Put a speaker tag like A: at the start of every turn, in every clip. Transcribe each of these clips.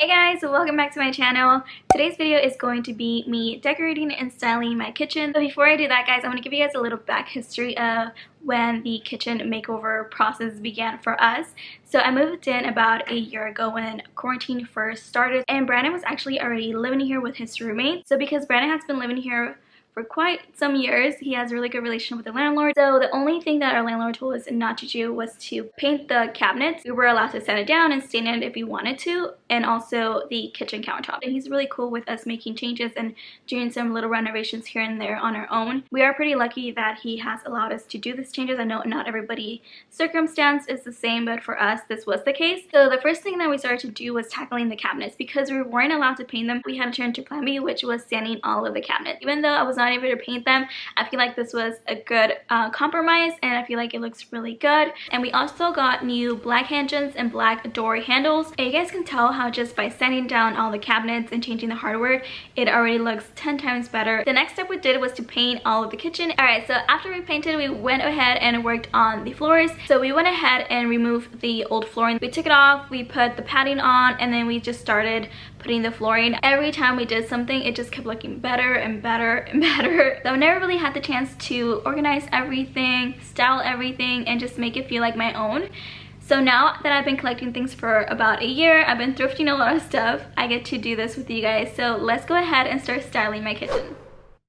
A: guys, welcome back to my channel. Today's video is going to be me decorating and styling my kitchen. So before I do that, guys, I want to give you guys a little back history of when the kitchen makeover process began for us. So I moved in about a year ago when quarantine first started, and Brandon was actually already living here with his roommate. So because Brandon has been living here for quite some years, he has a really good relationship with the landlord. So the only thing that our landlord told us not to do was to paint the cabinets. We were allowed to sand it down and stain it if we wanted to, and also the kitchen countertop. And he's really cool with us making changes and doing some little renovations here and there on our own. We are pretty lucky that he has allowed us to do these changes. I know not everybody's circumstance is the same, but for us this was the case. So the first thing that we started to do was tackling the cabinets. Because we weren't allowed to paint them, we had to turn to plan B, which was sanding all of the cabinets. Even though I was not able to paint them, I feel like this was a good compromise, and I feel like it looks really good. And we also got new black handles and black door handles, and you guys can tell how just by sanding down all the cabinets and changing the hardware, it already looks 10 times better. The next step we did was to paint all of the kitchen. Alright, so after we painted, we went ahead and worked on the floors. So we went ahead and removed the old flooring. We took it off, we put the padding on, and then we just started putting the flooring. Every time we did something, it just kept looking better and better and better. So I never really had the chance to organize everything, style everything, and just make it feel like my own. So now that I've been collecting things for about a year, I've been thrifting a lot of stuff, I get to do this with you guys. So let's go ahead and start styling my kitchen.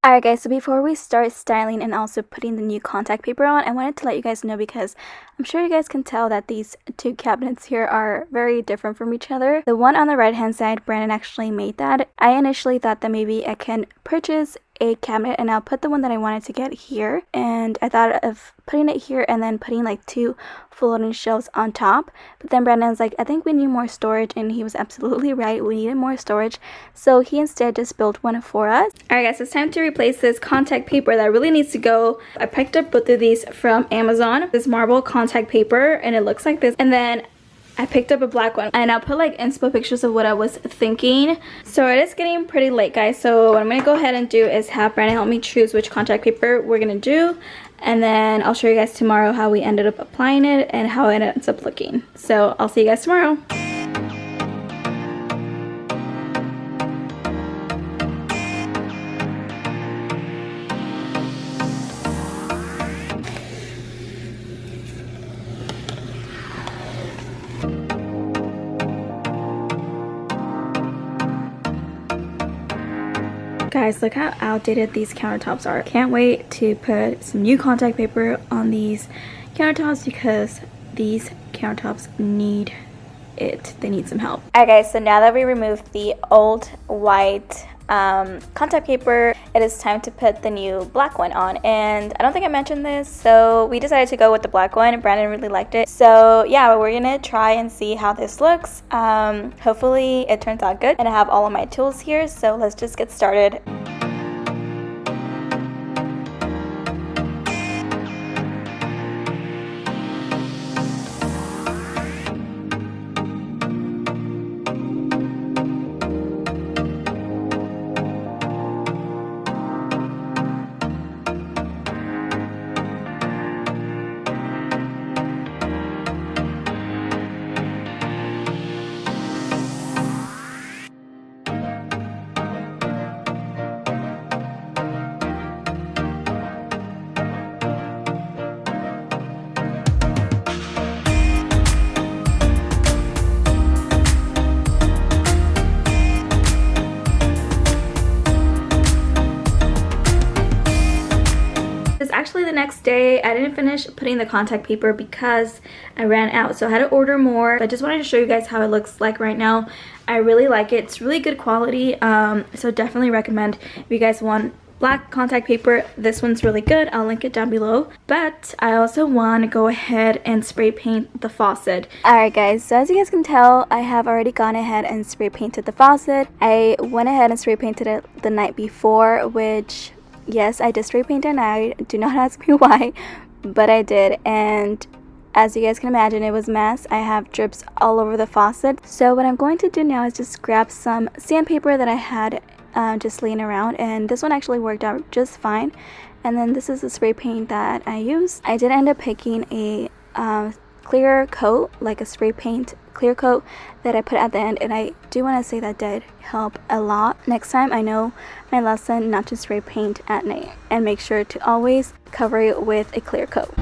A: Alright guys, so before we start styling and also putting the new contact paper on, I wanted to let you guys know, because I'm sure you guys can tell that these two cabinets here are very different from each other. The one on the right hand side, Brandon actually made that. I initially thought that maybe I can purchase a cabinet and I'll put the one that I wanted to get here, and I thought of putting it here and then putting like two floating shelves on top. But then Brandon's like, I think we need more storage, and he was absolutely right, we needed more storage. So he instead just built one for us. Alright guys, it's time to replace this contact paper that really needs to go. I picked up both of these from Amazon, this marble contact paper, and it looks like this. And then I picked up a black one, and I'll put like inspo pictures of what I was thinking. So it is getting pretty late, guys, so what I'm gonna go ahead and do is have Brandon help me choose which contact paper we're gonna do, and then I'll show you guys tomorrow how we ended up applying it and how it ends up looking. So I'll see you guys tomorrow. Guys, look how outdated these countertops are. Can't wait to put some new contact paper on these countertops, because these countertops need it. They need some help. Alright guys, so now that we removed the old white contact paper, it is time to put the new black one on. And I don't think I mentioned this, so we decided to go with the black one. Brandon really liked it, so yeah, we're gonna try and see how this looks. Hopefully it turns out good, and I have all of my tools here, so let's just get started. Actually the next day I didn't finish putting the contact paper because I ran out, so I had to order more. I just wanted to show you guys how it looks like right now. I really like it. It's really good quality, so definitely recommend if you guys want black contact paper. This one's really good. I'll link it down below. But I also want to go ahead and spray paint the faucet. Alright guys, so as you guys can tell, I have already gone ahead and spray painted the faucet. I went ahead and spray painted it the night before, which yes, I did spray paint at night. Do not ask me why, but I did. And as you guys can imagine, it was a mess. I have drips all over the faucet. So what I'm going to do now is just grab some sandpaper that I had just laying around, and this one actually worked out just fine. And then this is the spray paint that I use. I did end up picking a clear coat, like a spray paint clear coat that I put at the end, and I do want to say that did help a lot. Next time I know my lesson not to spray paint at night, and make sure to always cover it with a clear coat.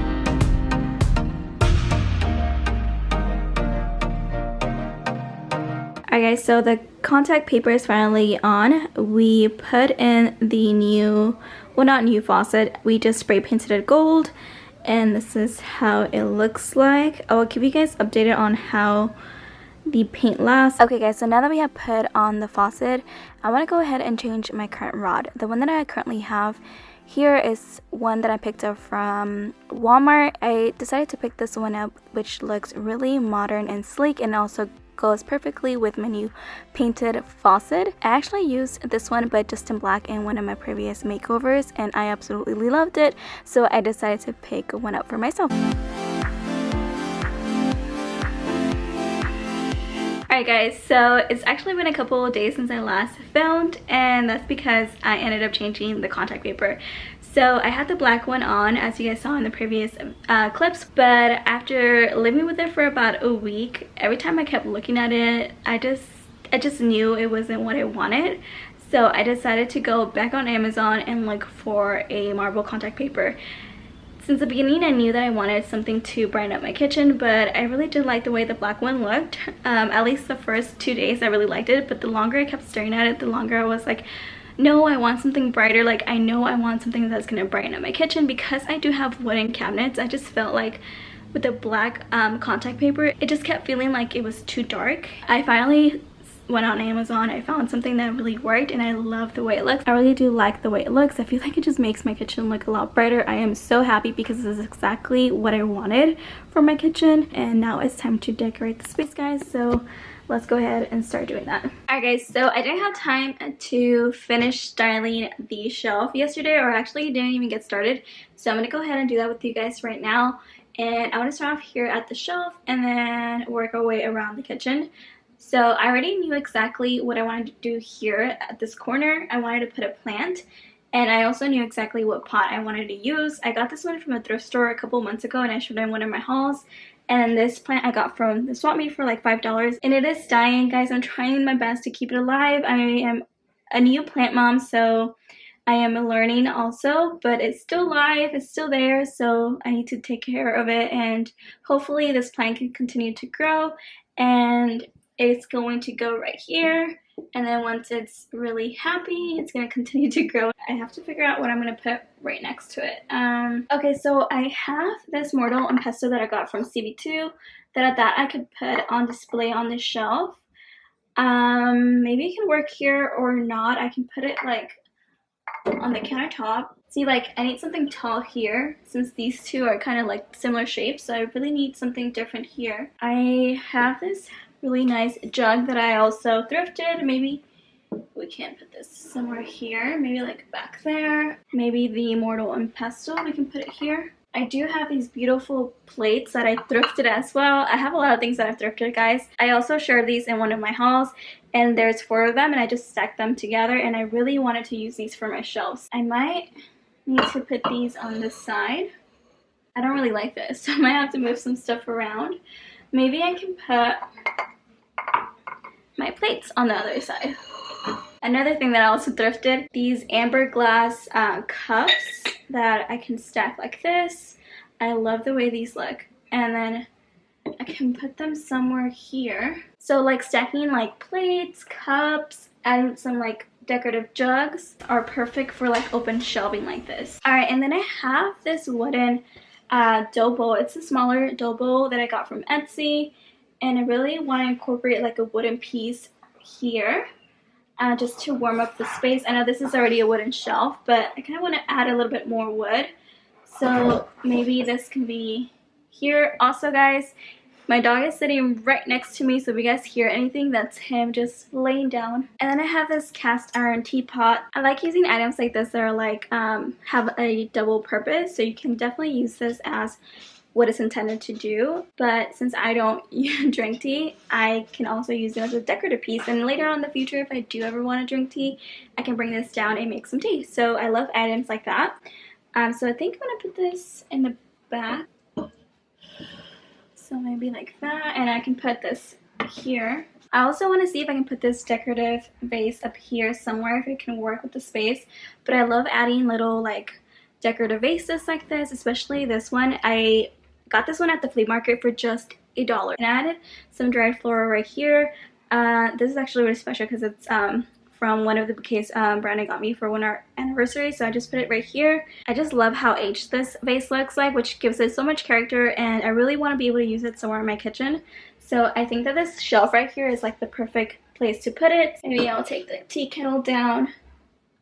A: Alright guys, so the contact paper is finally on. We put in the new, well not new faucet, we just spray painted it gold, and this is how it looks like. I will keep you guys updated on how the paint lasts. Okay guys, so now that we have put on the faucet, I want to go ahead and change my current rod. The one that I currently have here is one that I picked up from Walmart. I decided to pick this one up, which looks really modern and sleek, and also goes perfectly with my new painted faucet. I actually used this one but just in black in one of my previous makeovers, and I absolutely loved it, so I decided to pick one up for myself. Alright guys, so it's actually been a couple of days since I last filmed, and that's because I ended up changing the contact paper. So I had the black one on, as you guys saw in the previous clips, but after living with it for about a week, every time I kept looking at it, I just knew it wasn't what I wanted. So I decided to go back on Amazon and look for a marble contact paper. Since the beginning, I knew that I wanted something to brighten up my kitchen, but I really did like the way the black one looked. At least the first 2 days I really liked it, but the longer I kept staring at it, the longer I was like, no, I want something brighter. Like, I know I want something that's gonna brighten up my kitchen. Because I do have wooden cabinets, I just felt like with the black contact paper, it just kept feeling like it was too dark. I finally went on Amazon, I found something that really worked, and I love the way it looks. I really do like the way it looks. I feel like it just makes my kitchen look a lot brighter. I am so happy because this is exactly what I wanted for my kitchen, and now it's time to decorate the space, guys. So let's go ahead and start doing that. Alright guys, so I didn't have time to finish styling the shelf yesterday, or actually didn't even get started, so I'm gonna go ahead and do that with you guys right now. And I want to start off here at the shelf and then work our way around the kitchen. So I already knew exactly what I wanted to do here at this corner. I wanted to put a plant, and I also knew exactly what pot I wanted to use. I got this one from a thrift store a couple months ago, and I showed in one of my hauls. And this plant I got from the swap meet for like $5, and it is dying, guys. I'm trying my best to keep it alive. I am a new plant mom, so I am learning also, but it's still alive, it's still there, so I need to take care of it, and hopefully this plant can continue to grow. And it's going to go right here, and then once it's really happy, it's going to continue to grow. I have to figure out what I'm going to put right next to it. Okay, so I have this mortar and pestle that I got from CB2 that I could put on display on the shelf. Maybe it can work here or not. I can put it like on the countertop. See, like, I need something tall here since these two are kind of like similar shapes, so I really need something different here. I have this really nice jug that I also thrifted. Maybe we can put this somewhere here, maybe like back there. Maybe the mortar and pestle, we can put it here. I do have these beautiful plates that I thrifted as well. I have a lot of things that I've thrifted, guys. I also shared these in one of my hauls, and there's 4 of them, and I just stacked them together, and I really wanted to use these for my shelves. I might need to put these on the side. I don't really like this, so I might have to move some stuff around. Maybe I can put my plates on the other side. Another thing that I also thrifted, these amber glass cups that I can stack like this. I love the way these look. And then I can put them somewhere here. So like stacking like plates, cups, and some like decorative jugs are perfect for like open shelving like this. Alright, and then I have this wooden dough bowl. It's a smaller dough bowl that I got from Etsy, and I really want to incorporate like a wooden piece here just to warm up the space. I know this is already a wooden shelf, but I kind of want to add a little bit more wood, so maybe this can be here. Also, guys, my dog is sitting right next to me, so if you guys hear anything, that's him just laying down. And then I have this cast iron teapot. I like using items like this that are like have a double purpose, so you can definitely use this as what it's intended to do. But since I don't drink tea, I can also use it as a decorative piece, and later on in the future, if I do ever want to drink tea, I can bring this down and make some tea. So I love items like that. So I think I'm gonna put this in the back. So maybe like that, and I can put this here. I also want to see if I can put this decorative vase up here somewhere, if it can work with the space. But I love adding little like decorative vases like this, especially this one. I got this one at the flea market for just $1. And I added some dried floral right here. This is actually really special because it's from one of the bouquets Brandon got me for our anniversary, so I just put it right here. I just love how aged this vase looks like, which gives it so much character, and I really want to be able to use it somewhere in my kitchen. So I think that this shelf right here is like the perfect place to put it. Maybe I'll take the tea kettle down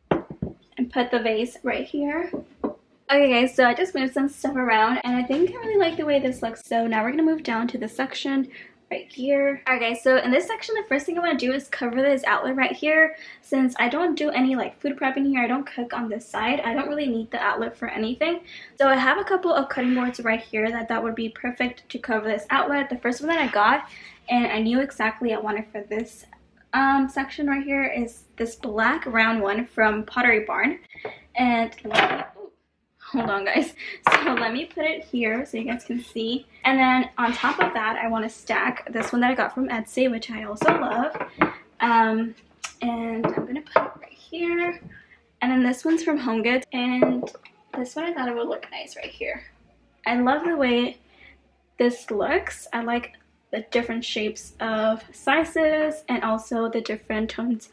A: and put the vase right here. Okay guys, so I just moved some stuff around, and I think I really like the way this looks. So now we're gonna move down to the section right here. Alright guys, so in this section, the first thing I want to do is cover this outlet right here. Since I don't do any like food prep in here, I don't cook on this side, I don't really need the outlet for anything. So I have a couple of cutting boards right here that would be perfect to cover this outlet. The first one that I got, and I knew exactly I wanted for this section right here, is this black round one from Pottery Barn. And hold on guys, so let me put it here so you guys can see. And then on top of that, I want to stack this one that I got from Etsy, which I also love. And I'm gonna put it right here. And then this one's from Home Goods, and this one I thought it would look nice right here. I love the way this looks. I like the different shapes of sizes and also the different tones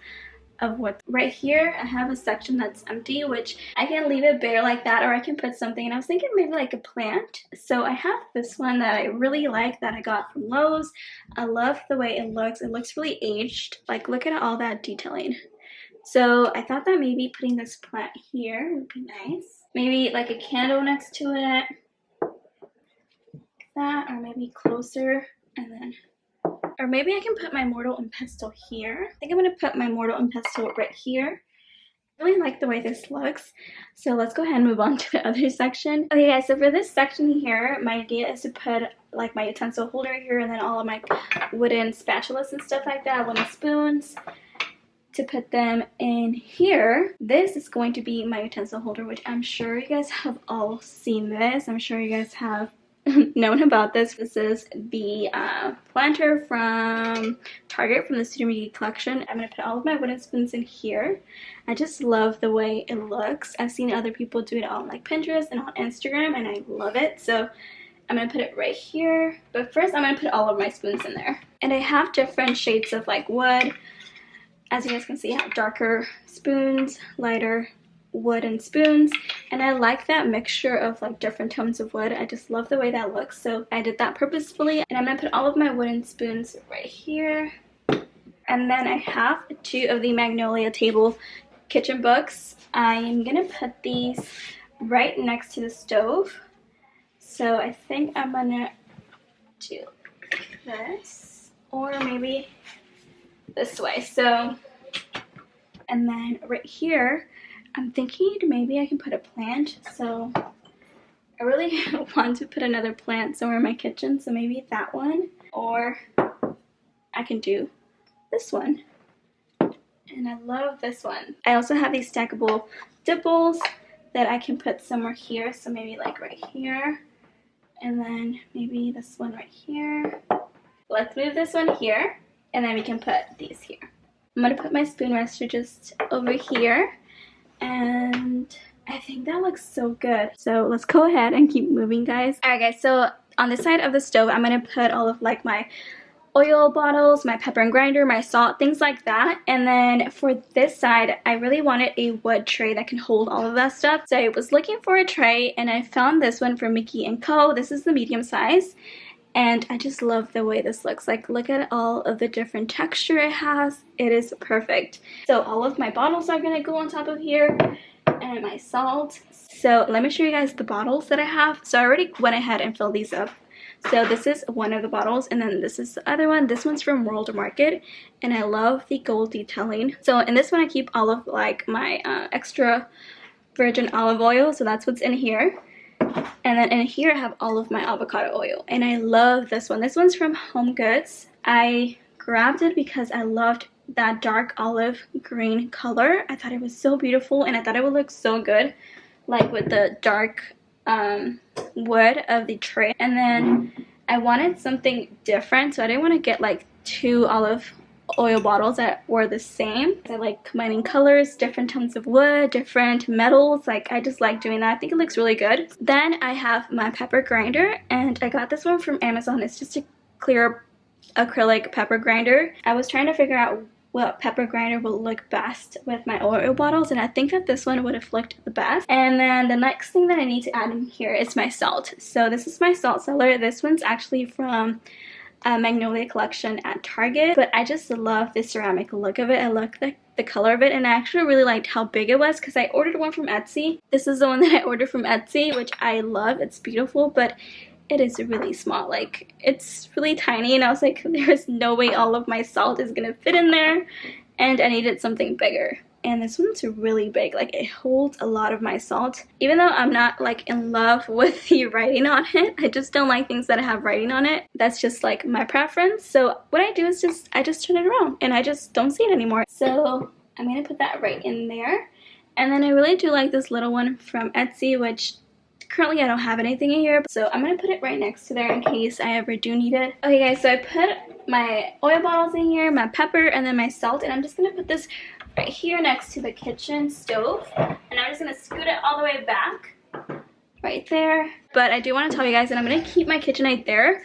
A: of what. Right here I have a section that's empty, which I can leave it bare like that, or I can put something, and I was thinking maybe like a plant. So I have this one that I really like that I got from Lowe's. I love the way it looks really aged. Like, look at all that detailing. So I thought that maybe putting this plant here would be nice. Maybe like a candle next to it, like that, or maybe closer, and then, or maybe I can put my mortar and pestle here. I think I'm going to put my mortar and pestle right here. I really like the way this looks. So let's go ahead and move on to the other section. Okay guys, so for this section here, my idea is to put like my utensil holder here, and then all of my wooden spatulas and stuff like that, wooden spoons, to put them in here. This is going to be my utensil holder, which I'm sure you guys have all seen this. I'm sure you guys have known about this. This is the planter from Target from the Studio Media collection. I'm going to put all of my wooden spoons in here. I just love the way it looks. I've seen other people do it on like Pinterest and on Instagram, and I love it. So I'm going to put it right here. But first I'm going to put all of my spoons in there. And I have different shades of like wood. As you guys can see, I have darker spoons, lighter wooden spoons, and I like that mixture of like different tones of wood. I just love the way that looks, so I did that purposefully. And I'm gonna put all of my wooden spoons right here. And then I have 2 of the Magnolia Table kitchen books. I am gonna put these right next to the stove. So I think I'm gonna do this, or maybe this way. So, and then right here I'm thinking maybe I can put a plant. So I really want to put another plant somewhere in my kitchen, so maybe that one, or I can do this one. And I love this one. I also have these stackable dip bowls that I can put somewhere here, so maybe like right here, and then maybe this one right here. Let's move this one here, and then we can put these here. I'm gonna put my spoon rester just over here, and I think that looks so good. So let's go ahead and keep moving, guys. Alright guys, so on the side of the stove, I'm gonna put all of like my oil bottles, my pepper and grinder, my salt, things like that. And then for this side, I really wanted a wood tray that can hold all of that stuff. So I was looking for a tray, and I found this one from Mickey & Co. This is the medium size. And I just love the way this looks. Like, look at all of the different texture it has. It is perfect. So all of my bottles are gonna go on top of here, and my salt. So let me show you guys the bottles that I have. So I already went ahead and filled these up. So this is one of the bottles, and then this is the other one. This one's from World Market, and I love the gold detailing. So in this one I keep all of like my extra virgin olive oil, so that's what's in here. And then in here I have all of my avocado oil, and I love this one. This one's from Home Goods. I grabbed it because I loved that dark olive green color. I thought it was so beautiful, and I thought it would look so good like with the dark wood of the tray. And then I wanted something different, so I didn't want to get like 2 olive oil bottles that were the same. I like combining colors, different tones of wood, different metals. Like, I just like doing that. I think it looks really good. Then I have my pepper grinder, and I got this one from Amazon. It's just a clear acrylic pepper grinder. I was trying to figure out what pepper grinder will look best with my oil bottles, and I think that this one would have looked the best. And then the next thing that I need to add in here is my salt. So this is my salt cellar. This one's actually from Magnolia collection at Target, but I just love the ceramic look of it. I love the color of it, and I actually really liked how big it was because I ordered one from Etsy. This is the one that I ordered from Etsy, which I love. It's beautiful, but it is really small. Like, it's really tiny, and I was like, there's no way all of my salt is gonna fit in there, and I needed something bigger. And this one's really big. Like, it holds a lot of my salt. Even though I'm not like in love with the writing on it, I just don't like things that have writing on it. That's just like my preference. So what I do is I just turn it around and I just don't see it anymore. So I'm gonna put that right in there. And then I really do like this little one from Etsy, which currently I don't have anything in here. So I'm gonna put it right next to there in case I ever do need it. Okay guys, so I put my oil bottles in here, my pepper, and then my salt, and I'm just gonna put this right here next to the kitchen stove, and I'm just gonna scoot it all the way back right there. But I do want to tell you guys that I'm gonna keep my KitchenAid there.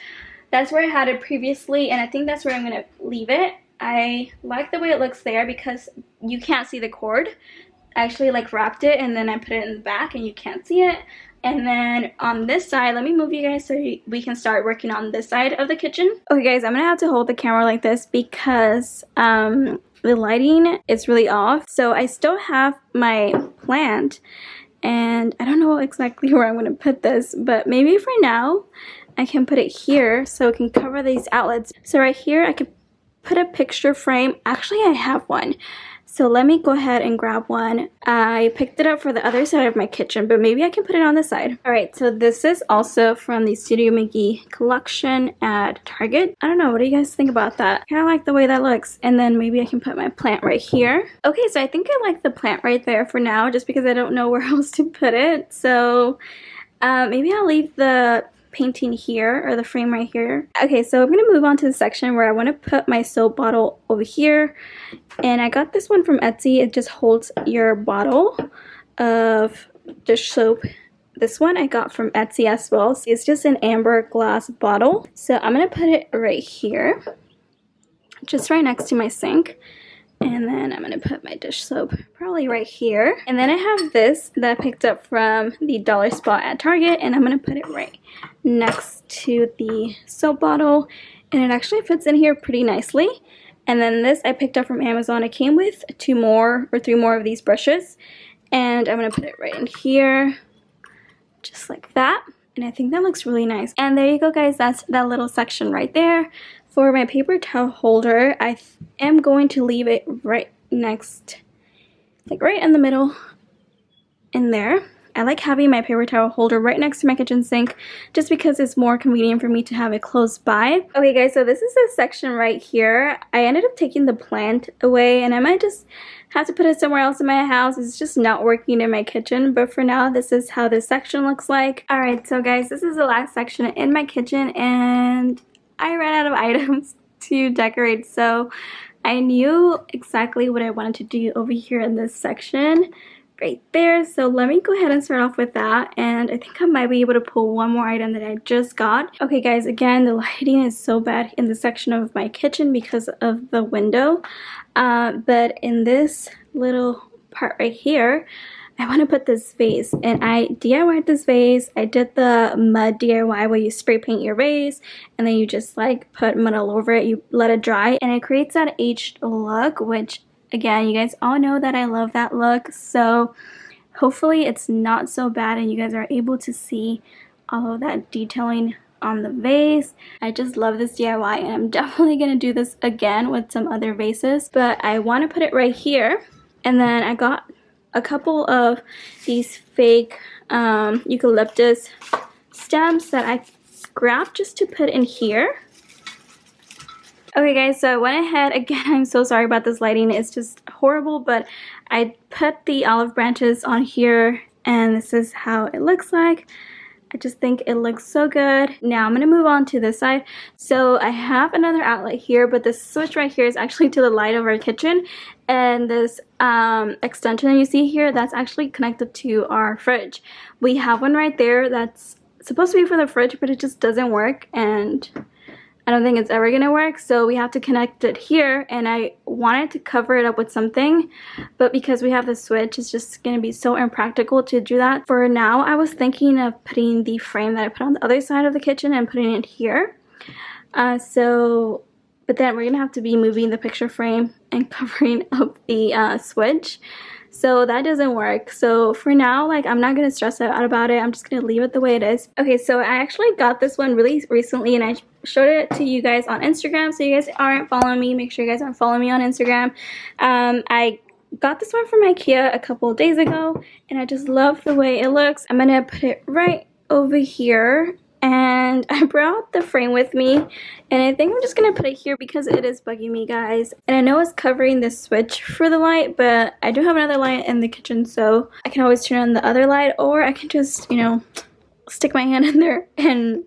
A: That's where I had it previously, and I think that's where I'm gonna leave it. I like the way it looks there because you can't see the cord. I actually like wrapped it and then I put it in the back and you can't see it. And then on this side, let me move you guys so we can start working on this side of the kitchen. Okay guys, I'm gonna have to hold the camera like this because the lighting is really off. So I still have my plant and I don't know exactly where I'm going to put this, but maybe for now I can put it here so it can cover these outlets. So right here I could put a picture frame. Actually, I have one. So let me go ahead and grab one. I picked it up for the other side of my kitchen, but maybe I can put it on this side. Alright, so this is also from the Studio Mickey collection at Target. I don't know, what do you guys think about that? I kind of like the way that looks. And then maybe I can put my plant right here. Okay, so I think I like the plant right there for now, just because I don't know where else to put it. So maybe I'll leave the painting here, or the frame right here. Okay, so I'm gonna move on to the section where I want to put my soap bottle over here, and I got this one from Etsy. It just holds your bottle of dish soap. This one I got from Etsy as well. So it's just an amber glass bottle. So I'm gonna put it right here, just right next to my sink. And then I'm going to put my dish soap probably right here. And then I have this that I picked up from the dollar spot at Target. And I'm going to put it right next to the soap bottle. And it actually fits in here pretty nicely. And then this I picked up from Amazon. It came with 2 more or 3 more of these brushes. And I'm going to put it right in here. Just like that. And I think that looks really nice. And there you go guys. That's that little section right there. For my paper towel holder, I am going to leave it right next, like right in the middle in there. I like having my paper towel holder right next to my kitchen sink just because it's more convenient for me to have it close by. Okay guys, so this is a section right here. I ended up taking the plant away and I might just have to put it somewhere else in my house. It's just not working in my kitchen, but for now this is how this section looks like. Alright, so guys, this is the last section in my kitchen and I ran out of items to decorate, so I knew exactly what I wanted to do over here in this section right there. So let me go ahead and start off with that, and I think I might be able to pull one more item that I just got. Okay guys, again, the lighting is so bad in the section of my kitchen because of the window, but in this little part right here, I want to put this vase, and I DIY'd this vase. I did the mud DIY where you spray paint your vase and then you just like put mud all over it, you let it dry, and it creates that aged look, which again, you guys all know that I love that look. So hopefully it's not so bad and you guys are able to see all of that detailing on the vase. I just love this DIY and I'm definitely going to do this again with some other vases, but I want to put it right here. And then I got a couple of these fake eucalyptus stems that I grabbed just to put in here. Okay guys, so I went ahead, again, I'm so sorry about this lighting, it's just horrible, but I put the olive branches on here and this is how it looks like. I just think it looks so good. Now I'm gonna move on to this side. So I have another outlet here, but this switch right here is actually to the light of our kitchen, and this extension that you see here, that's actually connected to our fridge. We have one right there that's supposed to be for the fridge, but it just doesn't work, and I don't think it's ever gonna work, so we have to connect it here, and I wanted to cover it up with something, but because we have the switch, it's just gonna be so impractical to do that. For now, I was thinking of putting the frame that I put on the other side of the kitchen and putting it here. But then we're gonna have to be moving the picture frame and covering up the switch. So that doesn't work. So for now, like, I'm not gonna stress out about it. I'm just gonna leave it the way it is. Okay, so I actually got this one really recently, and I showed it to you guys on Instagram. So you guys aren't following me, make sure you guys are following me on Instagram. I got this one from IKEA a couple of days ago, and I just love the way it looks. I'm gonna put it right over here, and I brought the frame with me, and I think I'm just gonna put it here because it is bugging me, guys. And I know it's covering the switch for the light, but I do have another light in the kitchen, so I can always turn on the other light, or I can just, you know, stick my hand in there and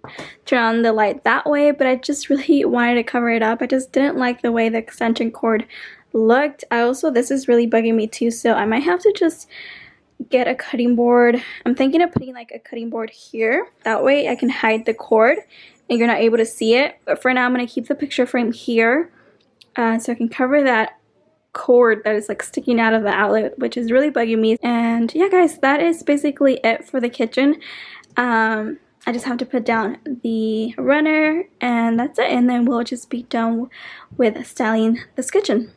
A: turn on the light that way. But I just really wanted to cover it up. I just didn't like the way the extension cord looked. This is really bugging me too, so I might have to just get a cutting board. I'm thinking of putting like a cutting board here. That way I can hide the cord and you're not able to see it. But for now, I'm going to keep the picture frame here so I can cover that cord that is like sticking out of the outlet, which is really bugging me. And yeah, guys, that is basically it for the kitchen. I just have to put down the runner, and that's it. And then we'll just be done with styling this kitchen.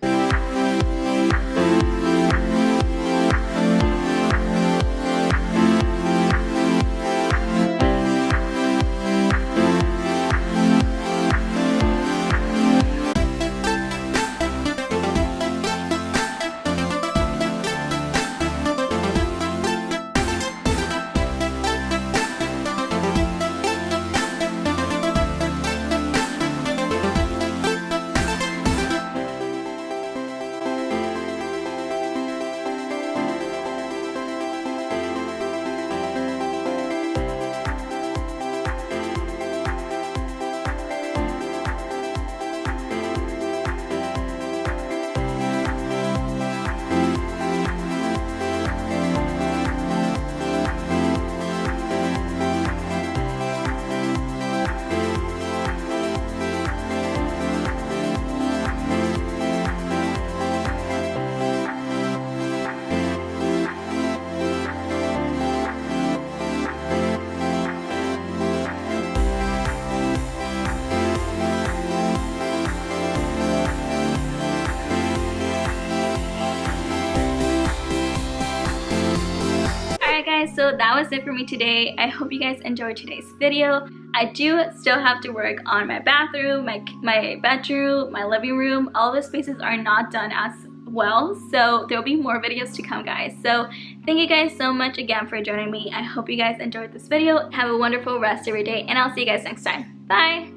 A: Guys, so that was it for me today. I hope you guys enjoyed today's video. I do still have to work on my bathroom, my bedroom, my living room. All the spaces are not done as well, so there'll be more videos to come, guys. So thank you guys so much again for joining me. I hope you guys enjoyed this video. Have a wonderful rest of your day, and I'll see you guys next time. Bye.